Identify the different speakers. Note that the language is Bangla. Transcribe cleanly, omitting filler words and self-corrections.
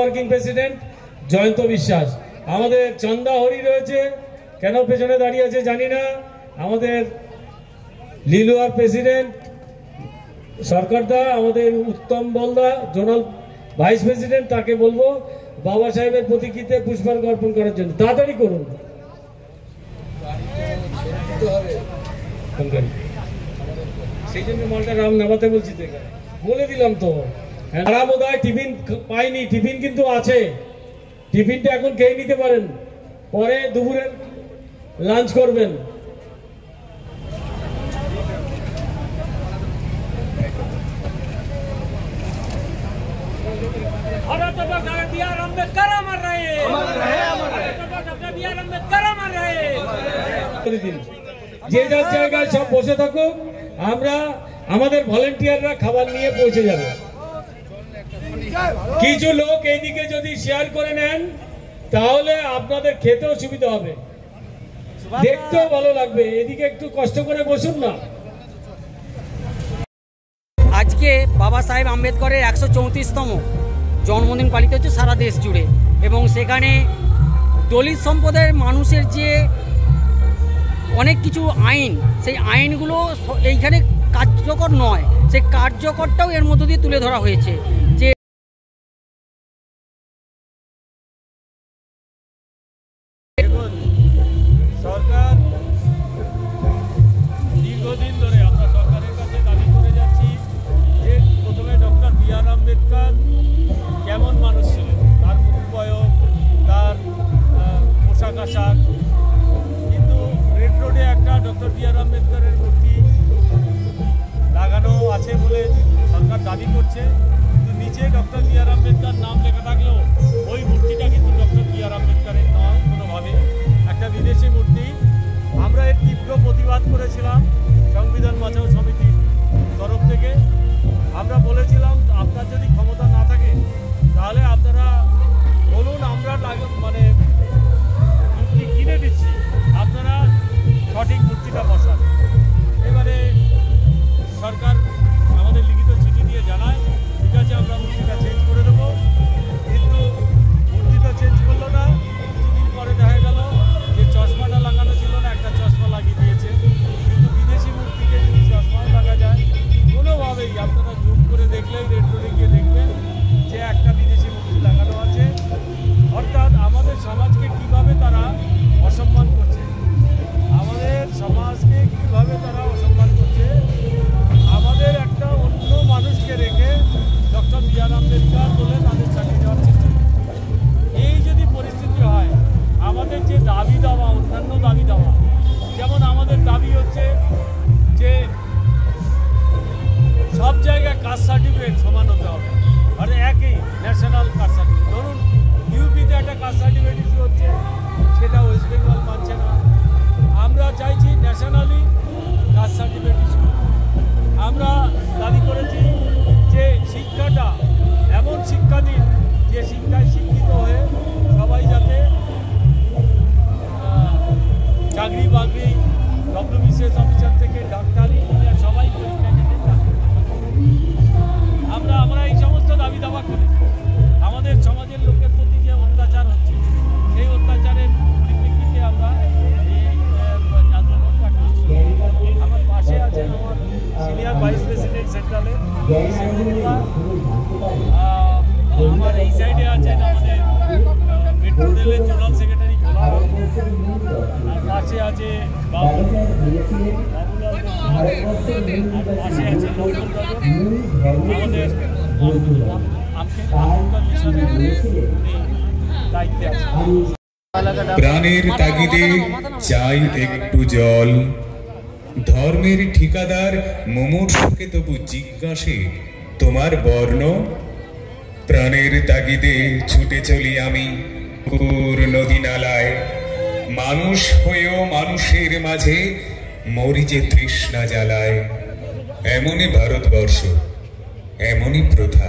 Speaker 1: ওয়ার্কিং প্রেসিডেন্ট জয়ন্ত বিশ্বাস, আমাদের চন্দা হরি রয়েছে, কেন পেছনে দাঁড়িয়ে আছে জানি না। আমাদের লিলুয়ার প্রেসিডেন্ট সরকারদা, আমাদের উত্তম বলদা জোনাল ভাইস প্রেসিডেন্ট, তাকে বলবো বাবা সাহেবের প্রতিকৃতিতে পুষ্পার্ঘ অর্পণ করার জন্য তাড়াতাড়ি করুন। সেই জন্য মালটা রাম নামাতে বলছি, বলে দিলাম তো। তারা বোধ হয় টিফিন পাইনি, টিফিন কিন্তু আছে, টিফিনটা এখন খেয়ে নিতে পারেন, পরে দুপুরের লাঞ্চ করবেন। যে যার জায়গায় সব বসে থাকুক, আমরা আমাদের ভলেন্টিয়াররা খাবার নিয়ে পৌঁছে যাবে। কিছু লোক এইদিকে যদি শেয়ার করে নেন তাহলে আপনাদের খেতেও সুবিধা হবে, দেখতেও ভালো লাগবে। এদিকে একটু কষ্ট করে বসুন না।
Speaker 2: আজকে বাবা সাহেব আম্বেদকরের 134তম জন্মদিন পালিত হচ্ছে সারা দেশ জুড়ে, এবং সেখানে দলিত সম্প্রদায়ের মানুষের যে অনেক কিছু আইন, সেই আইনগুলো এইখানে কার্যকর নয়, সেই কার্যকরটাও এর মধ্য দিয়ে তুলে ধরা হয়েছে। যে
Speaker 1: সরকার দীর্ঘদিন ধরে আমরা সরকারের কাছে দাবি করে যাচ্ছি যে প্রথমে ডক্টর বি আর আম্বেদকর কেমন মানুষ ছিলেন, তার মুখবয়ব, তার পোশাক আশাক, কিন্তু রেড রোডে একটা ডক্টর বি আর আম্বেদকরের মূর্তি লাগানো আছে বলে সরকার দাবি করছে, কিন্তু নিচে ডক্টর বি আর আম্বেদকর নাম লেখা থাকলেও ওই মূর্তিটা কিন্তু ডক্টর বি আর আম্বেদকরের নয়, কোনোভাবে একটা বিদেশি মূর্তি। আমরা এর তীব্র প্রতিবাদ করেছিলাম সংবিধান বাঁচাও সমিতির তরফ থেকে। আমরা বলেছিলাম আপনার যদি ক্ষমতা না থাকে তাহলে আপনারা বলুন, আমরা মানে মূর্তি কিনে দিচ্ছি, আপনারা সঠিক মূর্তিটা বসান। এবারে সরকার আমাদের লিখিত চিঠি দিয়ে জানায় ঠিক আছে আমরা মূর্তিটা চেঞ্জ করে দেবো, কিন্তু মূর্তিটা চেঞ্জ করলো না। কিছুদিন পরে দেখা গেল যে চশমাটা লাগানো ছিল না, একটা চশমা লাগিয়ে দিয়েছে। কিন্তু বিদেশি মূর্তিকে যদি চশমাও লাগা যায়, কোনোভাবেই আপনারা জুম করে দেখলেই রেড রোডে গিয়ে দেখবেন যে একটা বিদেশি মূর্তি লাগানো আছে। অর্থাৎ আমাদের সমাজকে কিভাবে তারা অসম্মান করছে, আমাদের সমাজকে কিভাবে তারা অসম্মান করছে। আমাদের একটা অন্য মানুষকে রেখে ডক্টর বি আর আম্বেদকর বলে তাদের চাকরি দেওয়ার চেষ্টা করছে। এই যদি পরিস্থিতি হয়, আমাদের যে দাবি দেওয়া, অন্যান্য দাবি দেওয়া, যেমন আমাদের দাবি হচ্ছে যে সব জায়গায় কাস্ট সার্টিফিকেট সমান হতে হবে, আর একই ন্যাশনাল কাস্ট সার্টিফিকেট। ধরুন ইউপিতে একটা কাস্ট সার্টিফিকেট ইস্যু হচ্ছে, সেটা ওয়েস্ট বেঙ্গল মানছে না। আমরা চাইছি ন্যাশনালি কাস্ট সার্টিফিকেট ইস্যু। আমরা দাবি করেছি যে শিক্ষাটা এমন শিক্ষা দিন যে শিক্ষায় শিক্ষিত হয়ে সবাই যাতে চাকরি বাকরি, ডব্লিউবিসিএস অফিসার থেকে ডাক্তার, ইঞ্জিনিয়ার সবাই আমরা এই সমস্ত দাবি দাবা করেছি। আমাদের সমাজের লোকের প্রতি যে অত্যাচার হচ্ছে, সেই অত্যাচারের পরিপ্রেক্ষিতে আমরা এই আন্দোলনটা করছি। আমার পাশে আছেন আমার সিনিয়র ভাইস প্রেসিডেন্ট সেন্ট্রালের, আমার এই সাইডে আছেন আমাদের মেট্রো রেলের জোনাল সেক্রেটারি গোলাম, আর পাশে আছে বাবুল, আর পাশে আছে আমাদের দায়িত্বে আছে।
Speaker 3: প্রাণের তাগিদে চাই একটু জল, ধর্মের ঠিকাদার মুমূর্ষুকে তবু জিজ্ঞাসে তোমার বর্ণ। প্রাণের তাগিদে ছুটে চলি আমি পুকুর নদী নালায়, মানুষ হয়েও মানুষের মাঝে মরি যে তৃষ্ণা জ্বালায়। এমনই ভারতবর্ষ, এমনই প্রথা।